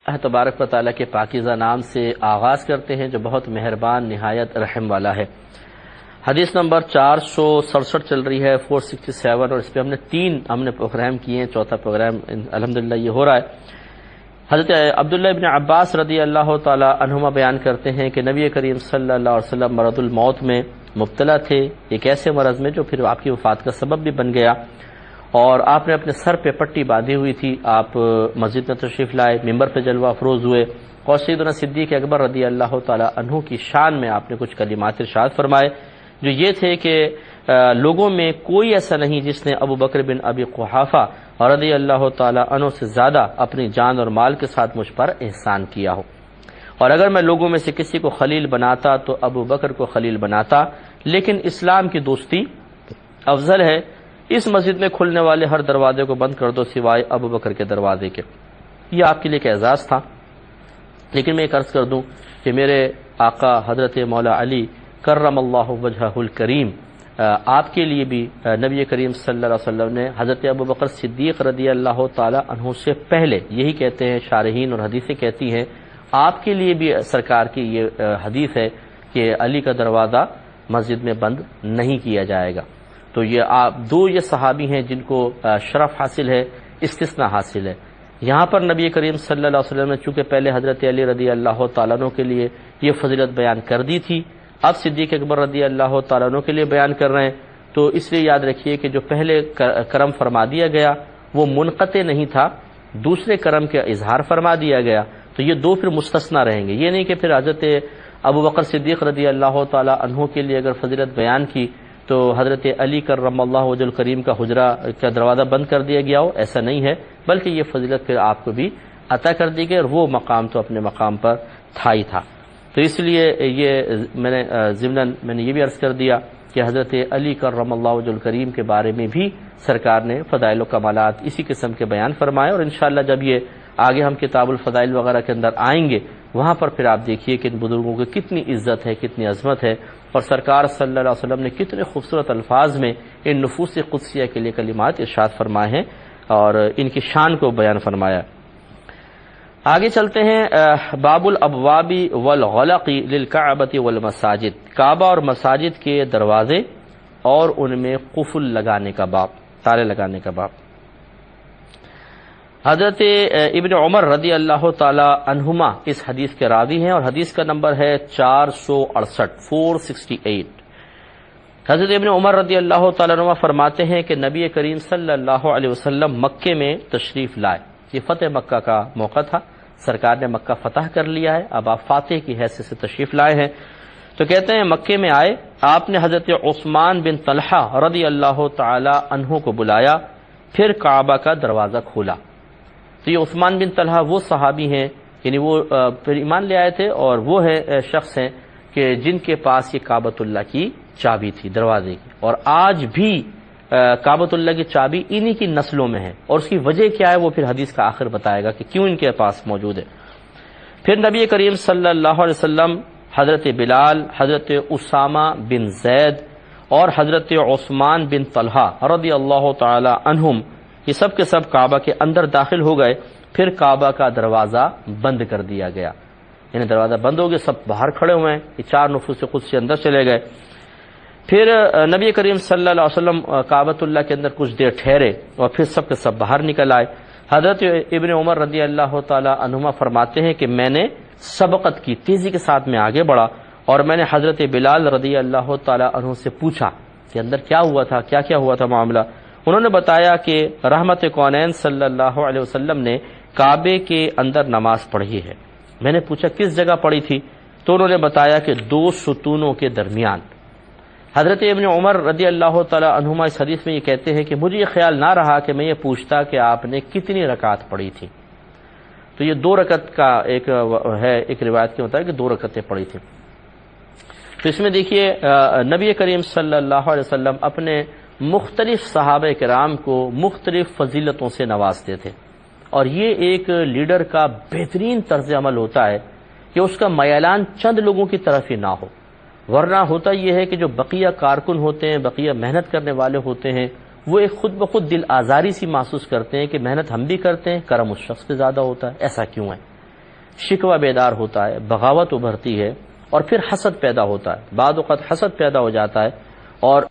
اللہ تبارک و تعالیٰ کے پاکیزہ نام سے آغاز کرتے ہیں جو بہت مہربان نہایت رحم والا ہے۔ حدیث نمبر 467 چل رہی ہے 467، اور اس پہ ہم نے پروگرام کیے ہیں، چوتھا پروگرام الحمدللہ یہ ہو رہا ہے۔ حضرت عبداللہ ابن عباس رضی اللہ تعالی عنہما بیان کرتے ہیں کہ نبی کریم صلی اللہ علیہ وسلم مرض الموت میں مبتلا تھے، ایک ایسے مرض میں جو پھر آپ کی وفات کا سبب بھی بن گیا، اور آپ نے اپنے سر پہ پٹی باندھی ہوئی تھی۔ آپ مسجد میں تشریف لائے، ممبر پہ جلوہ افروز ہوئے، اور سیدنا صدیق اکبر رضی اللہ تعالی عنہ کی شان میں آپ نے کچھ کلمات ارشاد فرمائے، جو یہ تھے کہ لوگوں میں کوئی ایسا نہیں جس نے ابو بکر بن ابی قحافہ رضی اللہ تعالی عنہ سے زیادہ اپنی جان اور مال کے ساتھ مجھ پر احسان کیا ہو، اور اگر میں لوگوں میں سے کسی کو خلیل بناتا تو ابو بکر کو خلیل بناتا، لیکن اسلام کی دوستی افضل ہے۔ اس مسجد میں کھلنے والے ہر دروازے کو بند کر دو سوائے ابو بکر کے دروازے کے۔ یہ آپ کے لیے ایک اعزاز تھا، لیکن میں ایک عرض کر دوں کہ میرے آقا حضرت مولا علی کرم اللہ وجہہ الکریم آپ کے لیے بھی نبی کریم صلی اللہ علیہ وسلم نے حضرت ابو بکر صدیق رضی اللہ تعالی عنہ سے پہلے، یہی کہتے ہیں شارحین اور حدیثیں کہتی ہیں، آپ کے لیے بھی سرکار کی یہ حدیث ہے کہ علی کا دروازہ مسجد میں بند نہیں کیا جائے گا۔ تو یہ یہ صحابی ہیں جن کو شرف حاصل ہے، استثناء حاصل ہے۔ یہاں پر نبی کریم صلی اللہ علیہ وسلم نے چونکہ پہلے حضرت علی رضی اللہ تعالیٰ عنہ کے لیے یہ فضیلت بیان کر دی تھی، اب صدیق اکبر رضی اللہ تعالیٰ عنہ کے لیے بیان کر رہے ہیں، تو اس لیے یاد رکھیے کہ جو پہلے کرم فرما دیا گیا وہ منقطع نہیں تھا، دوسرے کرم کے اظہار فرما دیا گیا، تو یہ دو پھر مستثنا رہیں گے۔ یہ نہیں کہ پھر حضرت ابو بکر صدیق رضی اللہ تعالیٰ عنہ کے لیے اگر فضیلت بیان کی تو حضرت علی کرم اللہ وجہ الکریم کا حجرہ کا دروازہ بند کر دیا گیا ہو، ایسا نہیں ہے، بلکہ یہ فضیلت پھر آپ کو بھی عطا کر دی گئی، اور وہ مقام تو اپنے مقام پر تھا ہی تھا۔ تو اس لیے یہ ضمناً میں نے یہ بھی عرض کر دیا کہ حضرت علی کرم اللہ وجہ الکریم کے بارے میں بھی سرکار نے فضائل و کمالات اسی قسم کے بیان فرمائے، اور انشاءاللہ جب یہ آگے ہم کتاب الفضائل وغیرہ کے اندر آئیں گے وہاں پر پھر آپ دیکھیے کہ ان بزرگوں کی کتنی عزت ہے، کتنی عظمت ہے، اور سرکار صلی اللہ علیہ وسلم نے کتنے خوبصورت الفاظ میں ان نفوس قدسیہ کے لیے کلمات ارشاد فرمائے ہیں اور ان کی شان کو بیان فرمایا۔ آگے چلتے ہیں، باب الابواب والغلق للکعبۃ والمساجد، کعبہ اور مساجد کے دروازے اور ان میں قفل لگانے کا باب، تالے لگانے کا باب۔ حضرت ابن عمر رضی اللہ تعالی عنہما اس حدیث کے راوی ہیں، اور حدیث کا نمبر ہے 468 حضرت ابن عمر رضی اللہ تعالی عنہ فرماتے ہیں کہ نبی کریم صلی اللہ علیہ وسلم مکے میں تشریف لائے، یہ فتح مکہ کا موقع تھا، سرکار نے مکہ فتح کر لیا ہے، اب آپ فاتح کی حیثیت سے تشریف لائے ہیں۔ تو کہتے ہیں مکے میں آئے، آپ نے حضرت عثمان بن طلحہ رضی اللہ تعالی عنہ کو بلایا، پھر کعبہ کا دروازہ کھولا۔ تو یہ عثمان بن طلحہ وہ صحابی ہیں، یعنی وہ پھر ایمان لے آئے تھے، اور وہ شخص ہیں کہ جن کے پاس یہ کعبۃ اللہ کی چابی تھی دروازے کی، اور آج بھی کعبۃ اللہ کی چابی انہی کی نسلوں میں ہے، اور اس کی وجہ کیا ہے وہ پھر حدیث کا آخر بتائے گا کہ کیوں ان کے پاس موجود ہے۔ پھر نبی کریم صلی اللہ علیہ وسلم حضرت بلال، حضرت اسامہ بن زید اور حضرت عثمان بن طلحہ رضی اللہ تعالی عنہم، یہ سب کے سب کعبہ کے اندر داخل ہو گئے، پھر کعبہ کا دروازہ بند کر دیا گیا، یعنی دروازہ بند ہو گیا، سب باہر کھڑے ہوئے ہیں، یہ چار نفوس قدسی اندر چلے گئے۔ پھر نبی کریم صلی اللہ علیہ وسلم کعبۃ اللہ کے اندر کچھ دیر ٹھہرے، اور پھر سب کے سب باہر نکل آئے۔ حضرت ابن عمر رضی اللہ تعالی عنہما فرماتے ہیں کہ میں نے سبقت کی، تیزی کے ساتھ میں آگے بڑھا، اور میں نے حضرت بلال رضی اللہ تعالی عنہ سے پوچھا کہ اندر کیا ہوا تھا، کیا کیا ہوا تھا معاملہ۔ انہوں نے بتایا کہ رحمت کونین صلی اللہ علیہ وسلم نے کعبے کے اندر نماز پڑھی ہے۔ میں نے پوچھا کس جگہ پڑھی تھی، تو انہوں نے بتایا کہ دو ستونوں کے درمیان۔ حضرت ابن عمر رضی اللہ تعالی عنہما اس حدیث میں یہ کہتے ہیں کہ مجھے یہ خیال نہ رہا کہ میں یہ پوچھتا کہ آپ نے کتنی رکعت پڑھی تھی، تو یہ 2 رکعت کا ایک روایت کے مطابق 2 رکعتیں پڑھی تھی۔ تو اس میں دیکھیے نبی کریم صلی اللہ علیہ وسلم اپنے مختلف صحابہ کرام کو مختلف فضیلتوں سے نوازتے تھے، اور یہ ایک لیڈر کا بہترین طرز عمل ہوتا ہے کہ اس کا میلان چند لوگوں کی طرف ہی نہ ہو، ورنہ ہوتا یہ ہے کہ جو بقیہ کارکن ہوتے ہیں، بقیہ محنت کرنے والے ہوتے ہیں، وہ ایک خود بخود دل آزاری سی محسوس کرتے ہیں کہ محنت ہم بھی کرتے ہیں، کرم اس شخص پہ زیادہ ہوتا ہے، ایسا کیوں ہے؟ شکوہ بیدار ہوتا ہے، بغاوت ابھرتی ہے، اور پھر حسد پیدا ہوتا ہے۔ بعض اوقات حسد پیدا ہو جاتا ہے، اور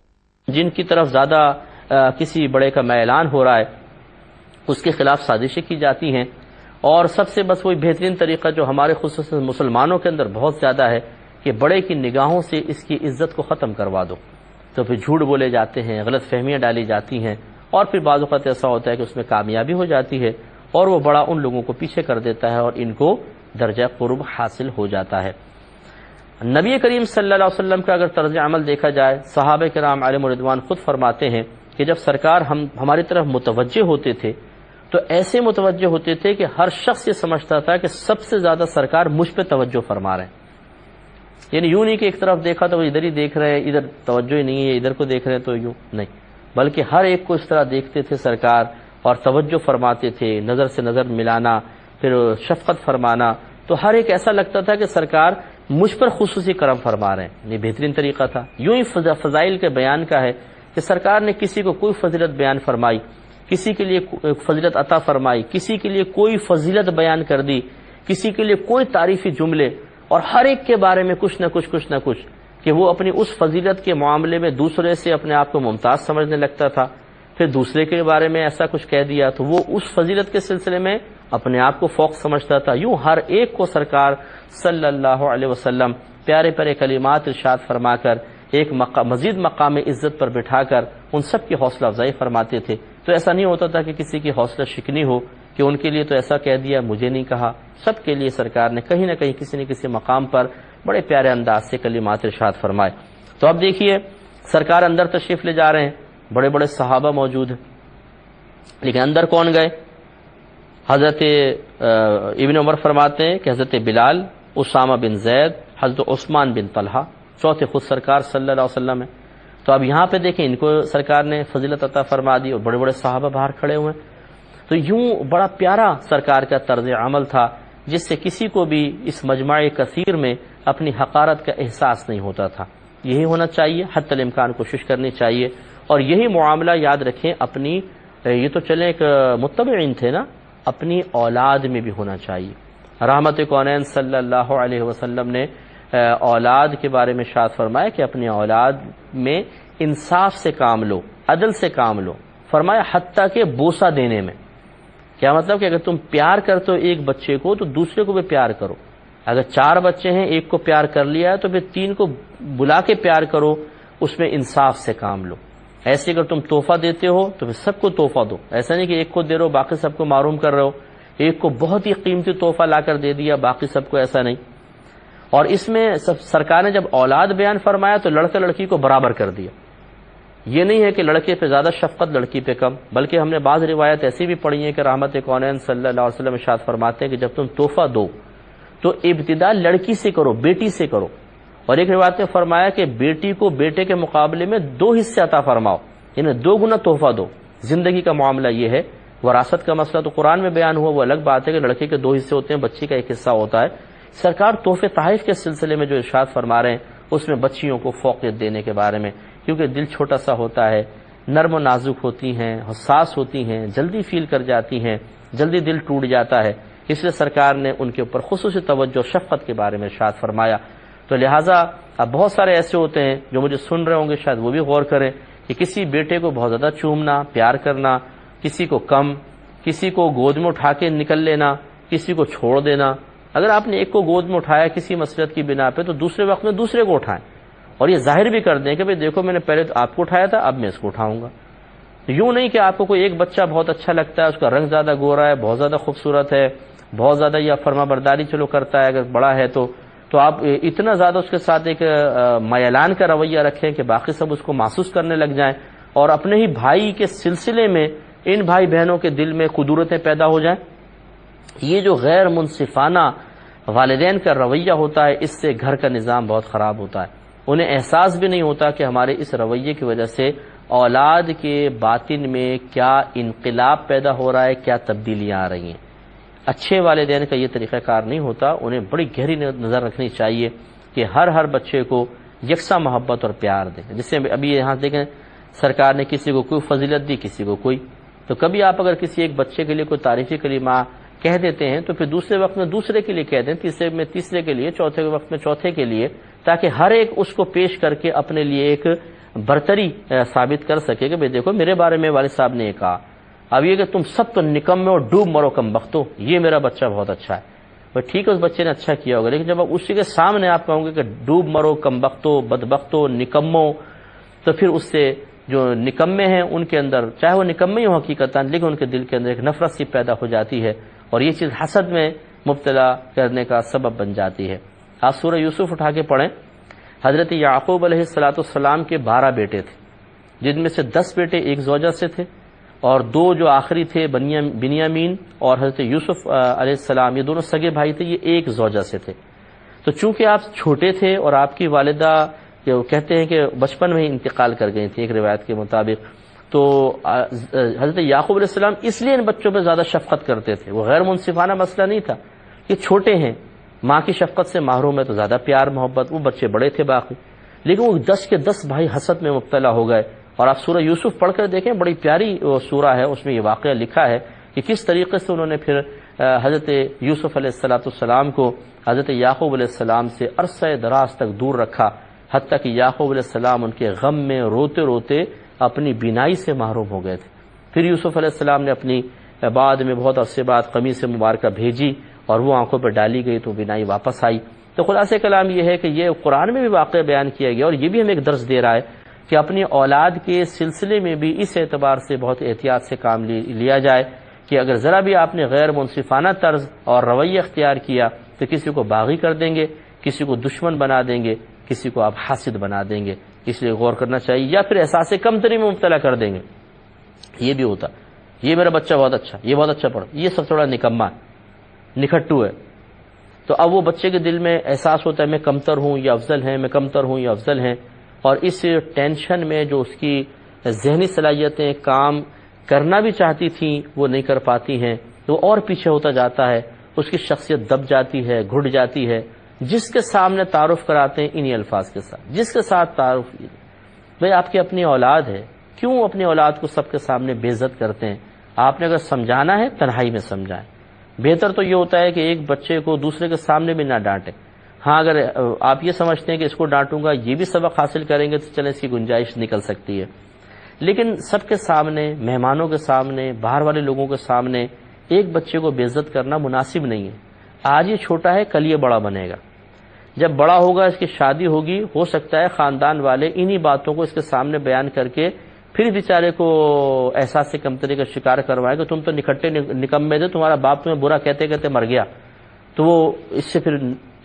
جن کی طرف زیادہ کسی بڑے کا میلان ہو رہا ہے اس کے خلاف سازشیں کی جاتی ہیں، اور سب سے بس وہی بہترین طریقہ جو ہمارے خصوصاً مسلمانوں کے اندر بہت زیادہ ہے کہ بڑے کی نگاہوں سے اس کی عزت کو ختم کروا دو، تو پھر جھوٹ بولے جاتے ہیں، غلط فہمیاں ڈالی جاتی ہیں، اور پھر بعض اوقات ایسا ہوتا ہے کہ اس میں کامیابی ہو جاتی ہے اور وہ بڑا ان لوگوں کو پیچھے کر دیتا ہے اور ان کو درجہ قرب حاصل ہو جاتا ہے۔ نبی کریم صلی اللہ علیہ وسلم کا اگر طرز عمل دیکھا جائے، صحابہ کرام علیہم رضوان خود فرماتے ہیں کہ جب سرکار ہماری طرف متوجہ ہوتے تھے تو ایسے متوجہ ہوتے تھے کہ ہر شخص یہ سمجھتا تھا کہ سب سے زیادہ سرکار مجھ پہ توجہ فرما رہے ہیں، یعنی یوں نہیں کہ ایک طرف دیکھا تو وہ ادھر ہی دیکھ رہے ہیں، ادھر توجہ ہی نہیں ہے، ادھر کو دیکھ رہے ہیں تو یوں نہیں، بلکہ ہر ایک کو اس طرح دیکھتے تھے سرکار اور توجہ فرماتے تھے، نظر سے نظر ملانا، پھر شفقت فرمانا، تو ہر ایک ایسا لگتا تھا کہ سرکار مجھ پر خصوصی کرم فرما رہے ہیں۔ یہ بہترین طریقہ تھا۔ یوں ہی فضائل کے بیان کا ہے کہ سرکار نے کسی کو کوئی فضیلت بیان فرمائی، کسی کے لیے فضیلت عطا فرمائی، کسی کے لیے کوئی فضیلت بیان کر دی، کسی کے لیے کوئی تعریفی جملے، اور ہر ایک کے بارے میں کچھ نہ کچھ کہ وہ اپنی اس فضیلت کے معاملے میں دوسرے سے اپنے آپ کو ممتاز سمجھنے لگتا تھا، پھر دوسرے کے بارے میں ایسا کچھ کہہ دیا تو وہ اس فضیلت کے سلسلے میں اپنے آپ کو فوق سمجھتا تھا۔ یوں ہر ایک کو سرکار صلی اللہ علیہ وسلم پیارے پیارے کلمات ارشاد فرما کر ایک مزید مقام عزت پر بٹھا کر ان سب کی حوصلہ افزائی فرماتے تھے۔ تو ایسا نہیں ہوتا تھا کہ کسی کی حوصلہ شکنی ہو کہ ان کے لیے تو ایسا کہہ دیا مجھے نہیں کہا، سب کے لیے سرکار نے کہیں نہ کہیں کسی نہ کسی مقام پر بڑے پیارے انداز سے کلمات ارشاد فرمائے۔ تو اب دیکھیے سرکار اندر تشریف لے جا رہے ہیں، بڑے بڑے صحابہ موجود ہیں، لیکن اندر کون گئے؟ حضرت ابن عمر فرماتے ہیں کہ حضرت بلال، اسامہ بن زید، حضرت عثمان بن طلحہ، چوتھے خود سرکار صلی اللہ علیہ وسلم ہیں۔ تو اب یہاں پہ دیکھیں ان کو سرکار نے فضیلت عطا فرما دی اور بڑے بڑے صحابہ باہر کھڑے ہوئے ہیں۔ تو یوں بڑا پیارا سرکار کا طرز عمل تھا جس سے کسی کو بھی اس مجمع کثیر میں اپنی حقارت کا احساس نہیں ہوتا تھا۔ یہی ہونا چاہیے، حتی الامکان کوشش کرنی چاہیے، اور یہی معاملہ یاد رکھیں اپنی، یہ تو چلیں ایک متبعین تھے نا، اپنی اولاد میں بھی ہونا چاہیے۔ رحمت کونین صلی اللہ علیہ وسلم نے اولاد کے بارے میں ارشاد فرمایا کہ اپنی اولاد میں انصاف سے کام لو، عدل سے کام لو، فرمایا حتیٰ کہ بوسہ دینے میں۔ کیا مطلب کہ اگر تم پیار کرتے ہو ایک بچے کو تو دوسرے کو بھی پیار کرو، اگر 4 بچے ہیں ایک کو پیار کر لیا ہے تو پھر 3 کو بلا کے پیار کرو، اس میں انصاف سے کام لو۔ ایسے اگر تم تحفہ دیتے ہو تو پھر سب کو تحفہ دو، ایسا نہیں کہ ایک کو دے رہے ہو باقی سب کو محروم کر رہے ہو، ایک کو بہت ہی قیمتی تحفہ لا کر دے دیا باقی سب کو، ایسا نہیں۔ اور اس میں سرکار نے جب اولاد بیان فرمایا تو لڑکا لڑکی کو برابر کر دیا، یہ نہیں ہے کہ لڑکے پہ زیادہ شفقت لڑکی پہ کم، بلکہ ہم نے بعض روایت ایسی بھی پڑھی ہیں کہ رحمت کونین صلی اللہ علیہ وسلم ارشاد فرماتے ہیں کہ جب تم تحفہ دو تو ابتدا لڑکی سے کرو، بیٹی سے کرو، اور ایک روایت میں فرمایا کہ بیٹی کو بیٹے کے مقابلے میں 2 حصے عطا فرماؤ، یعنی 2 گنا تحفہ دو۔ زندگی کا معاملہ یہ ہے، وراثت کا مسئلہ تو قرآن میں بیان ہوا، وہ الگ بات ہے کہ لڑکے کے 2 حصے ہوتے ہیں، بچی کا 1 حصہ ہوتا ہے۔ سرکار تحفے تحائف کے سلسلے میں جو ارشاد فرما رہے ہیں اس میں بچیوں کو فوقیت دینے کے بارے میں، کیونکہ دل چھوٹا سا ہوتا ہے، نرم و نازک ہوتی ہیں، حساس ہوتی ہیں، جلدی فیل کر جاتی ہیں، جلدی دل ٹوٹ جاتا ہے، اس لیے سرکار نے ان کے اوپر خصوصی توجہ شفقت کے بارے میں ارشاد فرمایا۔ تو لہٰذا اب بہت سارے ایسے ہوتے ہیں جو مجھے سن رہے ہوں گے، شاید وہ بھی غور کریں کہ کسی بیٹے کو بہت زیادہ چومنا، پیار کرنا، کسی کو کم، کسی کو گود میں اٹھا کے نکل لینا، کسی کو چھوڑ دینا۔ اگر آپ نے ایک کو گود میں اٹھایا کسی مصلحت کی بنا پہ تو دوسرے وقت میں دوسرے کو اٹھائیں، اور یہ ظاہر بھی کر دیں کہ بھئی دیکھو میں نے پہلے تو آپ کو اٹھایا تھا، اب میں اس کو اٹھاؤں گا۔ یوں نہیں کہ آپ کو کوئی ایک بچہ بہت اچھا لگتا ہے، اس کا رنگ زیادہ گورا ہے، بہت زیادہ خوبصورت ہے، بہت زیادہ یا فرما برداری چلو کرتا ہے اگر بڑا ہے تو آپ اتنا زیادہ اس کے ساتھ ایک میلان کا رویہ رکھیں کہ باقی سب اس کو محسوس کرنے لگ جائیں، اور اپنے ہی بھائی کے سلسلے میں ان بھائی بہنوں کے دل میں قدورتیں پیدا ہو جائیں۔ یہ جو غیر منصفانہ والدین کا رویہ ہوتا ہے، اس سے گھر کا نظام بہت خراب ہوتا ہے۔ انہیں احساس بھی نہیں ہوتا کہ ہمارے اس رویے کی وجہ سے اولاد کے باطن میں کیا انقلاب پیدا ہو رہا ہے، کیا تبدیلیاں آ رہی ہیں۔ اچھے والدین کا یہ طریقہ کار نہیں ہوتا، انہیں بڑی گہری نظر رکھنی چاہیے کہ ہر بچے کو یکساں محبت اور پیار دیں۔ جس سے ابھی یہاں دیکھیں سرکار نے کسی کو کوئی فضیلت دی، کسی کو کوئی، تو کبھی آپ اگر کسی ایک بچے کے لیے کوئی تعریفی کلمہ کہہ دیتے ہیں تو پھر دوسرے وقت میں دوسرے کے لیے کہتے ہیں، تیسرے میں تیسرے کے لیے، چوتھے کے وقت میں چوتھے کے لیے، تاکہ ہر ایک اس کو پیش کر کے اپنے لیے ایک برتری ثابت کر سکے کہ بھئی دیکھو میرے بارے میں والد صاحب نے یہ کہا۔ اب یہ کہ تم سب تو نکمے اور ڈوب مرو کم بختو، یہ میرا بچہ بہت اچھا ہے، بھئی ٹھیک ہے اس بچے نے اچھا کیا ہوگا، لیکن جب آپ اسی کے سامنے آپ کہوں گے کہ ڈوب مرو کم بختو، بدبختو، نکمو، تو پھر اس سے جو نکمے ہیں ان کے اندر، چاہے وہ نکمے ہی ہوں حقیقتاً، لیکن ان کے دل کے اندر ایک نفرت سی پیدا ہو جاتی ہے، اور یہ چیز حسد میں مبتلا کرنے کا سبب بن جاتی ہے۔ آپ سورہ یوسف اٹھا کے پڑھیں، حضرت یعقوب علیہ السلام کے 12 بیٹے تھے، جن میں سے 10 بیٹے ایک زوجہ سے تھے، اور 2 جو آخری تھے بنیامین اور حضرت یوسف علیہ السلام، یہ دونوں سگے بھائی تھے، یہ ایک زوجہ سے تھے۔ تو چونکہ آپ چھوٹے تھے اور آپ کی والدہ کہتے ہیں کہ بچپن میں ہی انتقال کر گئی تھی ایک روایت کے مطابق، تو حضرت یعقوب علیہ السلام اس لیے ان بچوں پہ زیادہ شفقت کرتے تھے، وہ غیر منصفانہ مسئلہ نہیں تھا، یہ چھوٹے ہیں، ماں کی شفقت سے محروم ہے تو زیادہ پیار محبت، وہ بچے بڑے تھے باقی، لیکن وہ 10 کے 10 بھائی حسد میں مبتلا ہو گئے۔ اور آپ سورہ یوسف پڑھ کر دیکھیں، بڑی پیاری سورہ ہے، اس میں یہ واقعہ لکھا ہے کہ کس طریقے سے انہوں نے پھر حضرت یوسف علیہ السلام کو حضرت یعقوب علیہ السلام سے عرصہ دراز تک دور رکھا، حتیٰ کہ یعقوب علیہ السلام ان کے غم میں روتے روتے اپنی بینائی سے محروم ہو گئے تھے۔ پھر یوسف علیہ السلام نے اپنی بعد میں بہت عرصے بعد قمیص مبارکہ بھیجی اور وہ آنکھوں پر ڈالی گئی تو بینائی واپس آئی۔ تو خلاصہ کلام یہ ہے کہ یہ قرآن میں بھی واقعہ بیان کیا گیا، اور یہ بھی ہمیں ایک درس دے رہا ہے کہ اپنی اولاد کے سلسلے میں بھی اس اعتبار سے بہت احتیاط سے کام لیا جائے کہ اگر ذرا بھی آپ نے غیر منصفانہ طرز اور رویہ اختیار کیا تو کسی کو باغی کر دیں گے، کسی کو دشمن بنا دیں گے، کسی کو آپ حاسد بنا دیں گے، اس لیے غور کرنا چاہیے، یا پھر احساس کمتری میں مبتلا کر دیں گے۔ یہ بھی ہوتا، یہ میرا بچہ بہت اچھا، یہ بہت اچھا پڑھا، یہ سب تھوڑا نکما ہے، نکھٹو ہے، تو اب وہ بچے کے دل میں احساس ہوتا ہے میں کمتر ہوں یا افضل ہیں، میں کمتر ہوں یا افضل ہیں، اور اس ٹینشن میں جو اس کی ذہنی صلاحیتیں کام کرنا بھی چاہتی تھیں وہ نہیں کر پاتی ہیں، تو وہ اور پیچھے ہوتا جاتا ہے، اس کی شخصیت دب جاتی ہے، گھٹ جاتی ہے۔ جس کے سامنے تعارف کراتے ہیں انہی الفاظ کے ساتھ، جس کے ساتھ تعارف، بھئی آپ کی اپنی اولاد ہے، کیوں اپنی اولاد کو سب کے سامنے بے عزت کرتے ہیں؟ آپ نے اگر سمجھانا ہے تنہائی میں سمجھائیں، بہتر تو یہ ہوتا ہے کہ ایک بچے کو دوسرے کے سامنے بھی نہ ڈانٹیں۔ ہاں اگر آپ یہ سمجھتے ہیں کہ اس کو ڈانٹوں گا یہ بھی سبق حاصل کریں گے تو چلیں اس کی گنجائش نکل سکتی ہے، لیکن سب کے سامنے، مہمانوں کے سامنے، باہر والے لوگوں کے سامنے ایک بچے کو بے عزت کرنا مناسب نہیں ہے۔ آج یہ چھوٹا ہے، کل یہ بڑا بنے گا، جب بڑا ہوگا اس کی شادی ہوگی، ہو سکتا ہے خاندان والے انہی باتوں کو اس کے سامنے بیان کر کے پھر بیچارے کو احساس سے کمتری کا شکار کروائے کہ تم تو نکھٹے نکمے تھے، تمہارا باپ تمہیں برا کہتے کہتے مر گیا، تو وہ اس سے پھر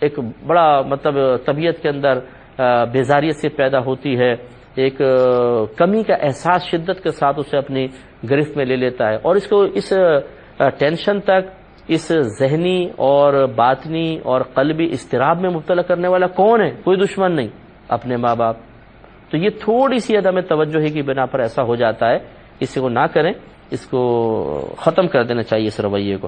ایک بڑا مطلب طبیعت کے اندر بیزاریت سے پیدا ہوتی ہے، ایک کمی کا احساس شدت کے ساتھ اسے اپنی گرفت میں لے لیتا ہے، اور اس کو اس ٹینشن تک، اس ذہنی اور باطنی اور قلبی اضطراب میں مبتلا کرنے والا کون ہے؟ کوئی دشمن نہیں، اپنے ماں باپ۔ تو یہ تھوڑی سی عدم توجہی کی بنا پر ایسا ہو جاتا ہے، اس کو نہ کریں، اس کو ختم کر دینا چاہیے اس رویے کو۔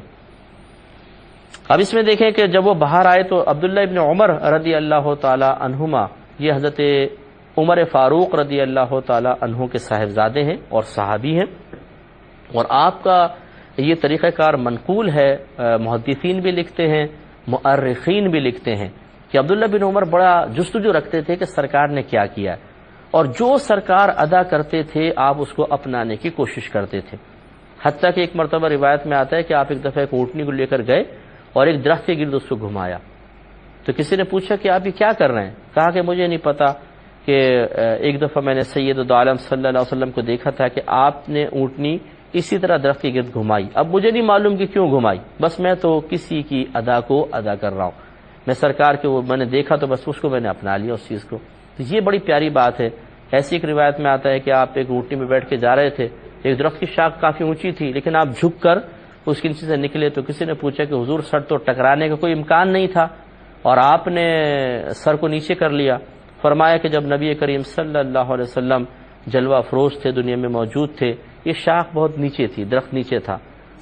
اب اس میں دیکھیں کہ جب وہ باہر آئے تو عبداللہ ابن عمر رضی اللہ تعالی عنہما، یہ حضرت عمر فاروق رضی اللہ تعالی عنہ کے صاحبزادے ہیں اور صحابی ہیں، اور آپ کا یہ طریقہ کار منقول ہے، محدثین بھی لکھتے ہیں، مؤرخین بھی لکھتے ہیں کہ عبداللہ بن عمر بڑا جستجو رکھتے تھے کہ سرکار نے کیا کیا ہے، اور جو سرکار ادا کرتے تھے آپ اس کو اپنانے کی کوشش کرتے تھے، حتیٰ کہ ایک مرتبہ روایت میں آتا ہے کہ آپ ایک دفعہ ایک اونٹنی کو لے کر گئے اور ایک درخت کے گرد اس کو گھمایا، تو کسی نے پوچھا کہ آپ یہ کیا کر رہے ہیں؟ کہا کہ مجھے نہیں پتا، کہ ایک دفعہ میں نے سید عالم صلی اللہ علیہ وسلم کو دیکھا تھا کہ آپ نے اونٹنی اسی طرح درخت کے گرد گھمائی، اب مجھے نہیں معلوم کہ کیوں گھمائی، بس میں تو کسی کی ادا کو ادا کر رہا ہوں، میں سرکار کے وہ میں نے دیکھا تو بس اس کو میں نے اپنا لیا اس چیز کو۔ تو یہ بڑی پیاری بات ہے۔ ایسی ایک روایت میں آتا ہے کہ آپ ایک اونٹنی میں بیٹھ کے جا رہے تھے، ایک درخت کی شاخ کافی اونچی تھی لیکن آپ جھک کر اس کے نیچے سے نکلے، تو کسی نے پوچھا کہ حضور سر تو ٹکرانے کا کوئی امکان نہیں تھا اور آپ نے سر کو نیچے کر لیا۔ فرمایا کہ جب نبی کریم صلی اللہ علیہ وسلم جلوہ افروز تھے، دنیا میں موجود تھے، یہ شاخ بہت نیچے تھی، درخت نیچے تھا،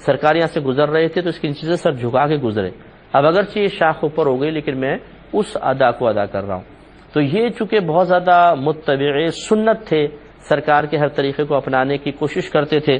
سرکار یہاں سے گزر رہے تھے تو اس کے نیچے سے سر جھکا کے گزرے، اب اگرچہ یہ شاخ اوپر ہو گئی لیکن میں اس ادا کو ادا کر رہا ہوں۔ تو یہ چونکہ بہت زیادہ متبع سنت تھے، سرکار کے ہر طریقے کو اپنانے کی کوشش کرتے تھے،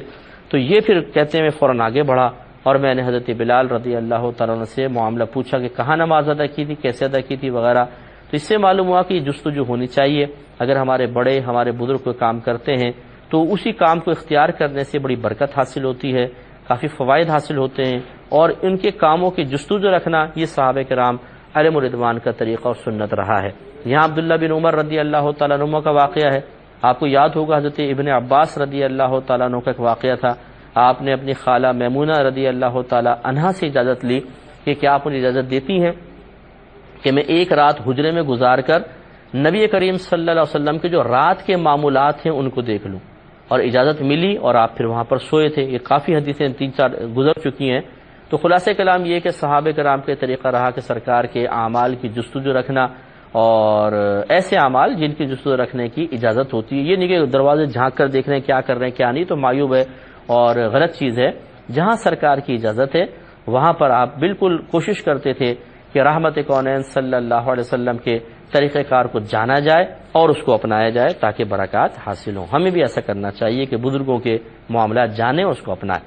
تو یہ پھر کہتے ہیں میں فوراً آگے بڑھا اور میں نے حضرت بلال رضی اللہ تعالیٰ عنہ سے معاملہ پوچھا کہ کہاں نماز ادا کی تھی، کیسے ادا کی تھی وغیرہ، تو اس سے معلوم ہوا کہ جستجو ہونی چاہیے۔ اگر ہمارے بڑے ہمارے بزرگ کوئی کام کرتے ہیں تو اسی کام کو اختیار کرنے سے بڑی برکت حاصل ہوتی ہے، کافی فوائد حاصل ہوتے ہیں، اور ان کے کاموں کی جستجو رکھنا یہ صحابہ کرام علیہم الرضوان کا طریقہ اور سنت رہا ہے۔ یہاں عبداللہ بن عمر رضی اللہ تعالیٰ عنہ کا واقعہ ہے۔ آپ کو یاد ہوگا حضرت ابن عباس رضی اللہ تعالیٰ عنہ کا ایک واقعہ تھا۔ آپ نے اپنی خالہ میمونہ رضی اللہ تعالیٰ عنہا سے اجازت لی کہ کیا آپ مجھے اجازت دیتی ہیں کہ میں ایک رات حجرے میں گزار کر نبی کریم صلی اللہ علیہ وسلم کے جو رات کے معمولات ہیں ان کو دیکھ لوں، اور اجازت ملی اور آپ پھر وہاں پر سوئے تھے۔ یہ کافی حدیثیں 3-4 گزر چکی ہیں۔ تو خلاصہ کلام یہ کہ صحابہ کرام کے طریقہ رہا کہ سرکار کے اعمال کی جستجو رکھنا، اور ایسے اعمال جن کی جستجو رکھنے کی اجازت ہوتی ہے، یہ نہیں کہ دروازے جھانک کر دیکھ رہے ہیں کیا کر رہے ہیں کیا نہیں، تو معیوب ہے اور غلط چیز ہے۔ جہاں سرکار کی اجازت ہے وہاں پر آپ بالکل کوشش کرتے تھے کہ رحمت کونین صلی اللہ علیہ وسلم کے طریقہ کار کو جانا جائے اور اس کو اپنایا جائے تاکہ برکات حاصل ہوں۔ ہمیں بھی ایسا کرنا چاہیے کہ بزرگوں کے معاملات جانیں اور اس کو اپنائیں۔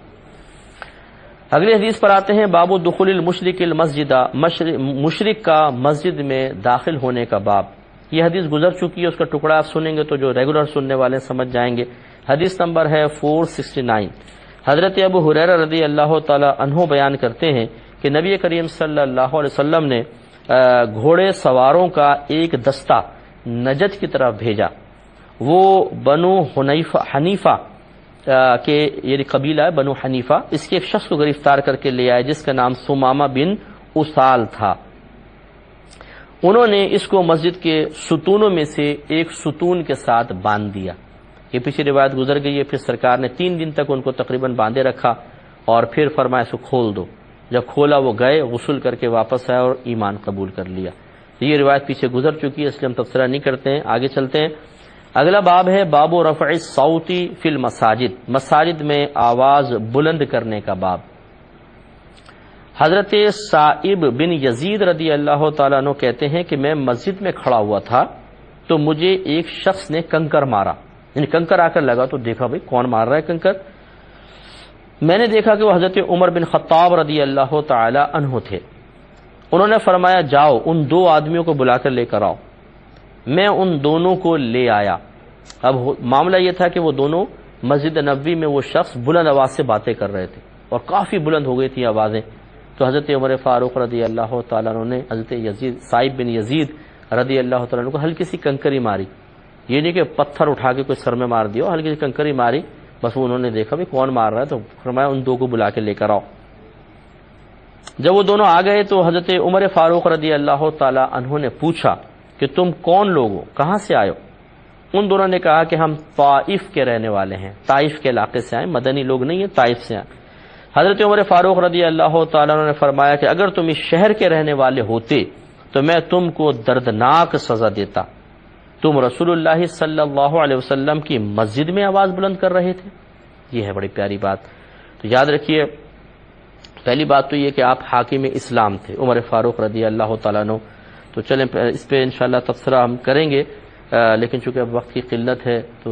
اگلی حدیث پر آتے ہیں، باب دخول المشرک المسجد، مشرک کا مسجد میں داخل ہونے کا باب۔ یہ حدیث گزر چکی ہے، اس کا ٹکڑا آپ سنیں گے تو جو ریگولر سننے والے سمجھ جائیں گے۔ حدیث نمبر ہے 469۔ حضرت ابو ہریرہ رضی اللہ تعالی عنہ بیان کرتے ہیں کہ نبی کریم صلی اللہ علیہ وسلم نے گھوڑے سواروں کا ایک دستہ نجد کی طرف بھیجا۔ وہ بنو حنیفہ کہ یہ قبیلہ ہے بنو حنیفہ، اس کے ایک شخص کو گرفتار کر کے لے آئے جس کا نام ثمامہ بن اسال تھا۔ انہوں نے اس کو مسجد کے ستونوں میں سے ایک ستون کے ساتھ باندھ دیا۔ یہ پیچھے روایت گزر گئی ہے۔ پھر سرکار نے 3 دن تک ان کو تقریباً باندھے رکھا اور پھر فرمایا اس کو کھول دو۔ جب کھولا وہ گئے، غسل کر کے واپس آئے اور ایمان قبول کر لیا۔ یہ روایت پیچھے گزر چکی ہے، اس لیے ہم تبصرہ نہیں کرتے ہیں، آگے چلتے ہیں۔ اگلا باب ہے باب رفع الصوت فی المساجد، مساجد میں آواز بلند کرنے کا باب۔ حضرت صائب بن یزید رضی اللہ تعالیٰ عنہ کہتے ہیں کہ میں مسجد میں کھڑا ہوا تھا تو مجھے ایک شخص نے کنکر مارا، یعنی کنکر آ کر لگا تو دیکھا بھئی کون مار رہا ہے کنکر۔ میں نے دیکھا کہ وہ حضرت عمر بن خطاب رضی اللہ تعالی عنہ تھے۔ انہوں نے فرمایا جاؤ ان 2 آدمیوں کو بلا کر لے کر آؤ۔ میں ان دونوں کو لے آیا۔ اب معاملہ یہ تھا کہ وہ دونوں مسجد نبوی میں وہ شخص بلند آواز سے باتیں کر رہے تھے اور کافی بلند ہو گئی تھی آوازیں۔ تو حضرت عمر فاروق رضی اللہ تعالیٰ عنہ نے حضرت صائب بن یزید رضی اللہ تعالیٰ عنہ کو ہلکی سی کنکری ماری، یہ نہیں کہ پتھر اٹھا کے کوئی سر میں مار دیا، ہلکی سی کنکری ماری، بس انہوں نے دیکھا بھی کون مار رہا ہے تو فرمایا ان 2 کو بلا کے لے کر آؤ۔ جب وہ دونوں آ گئے تو حضرت عمر فاروق رضی اللہ تعالی عنہ نے پوچھا کہ تم کون لوگ ہو، کہاں سے آئے ہو؟ ان دونوں نے کہا کہ ہم طائف کے رہنے والے ہیں، طائف کے علاقے سے آئے، مدنی لوگ نہیں ہیں، طائف سے آئے۔ حضرت عمر فاروق رضی اللہ تعالی عنہ نے فرمایا کہ اگر تم اس شہر کے رہنے والے ہوتے تو میں تم کو دردناک سزا دیتا۔ تم رسول اللہ صلی اللہ علیہ وسلم کی مسجد میں آواز بلند کر رہے تھے۔ یہ ہے بڑی پیاری بات۔ تو یاد رکھیے، پہلی بات تو یہ کہ آپ حاکم اسلام تھے عمر فاروق رضی اللہ تعالیٰ عنہ۔ تو چلیں اس پہ انشاءاللہ تبصرہ ہم کریں گے، لیکن چونکہ اب وقت کی قلت ہے تو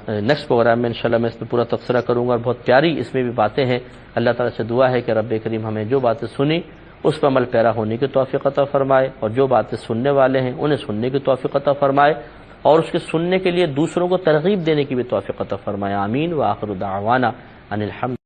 نیکسٹ پروگرام میں انشاءاللہ میں اس پہ پورا تبصرہ کروں گا، اور بہت پیاری اس میں بھی باتیں ہیں۔ اللہ تعالیٰ سے دعا ہے کہ رب کریم ہمیں جو باتیں سنی اس پر عمل پیرا ہونے کی توفیق عطا فرمائے، اور جو باتیں سننے والے ہیں انہیں سننے کی توفیق عطا فرمائے، اور اس کے سننے کے لیے دوسروں کو ترغیب دینے کی بھی توفیق عطا فرمائے۔ آمین۔ وآخر دعوانا ان الحمد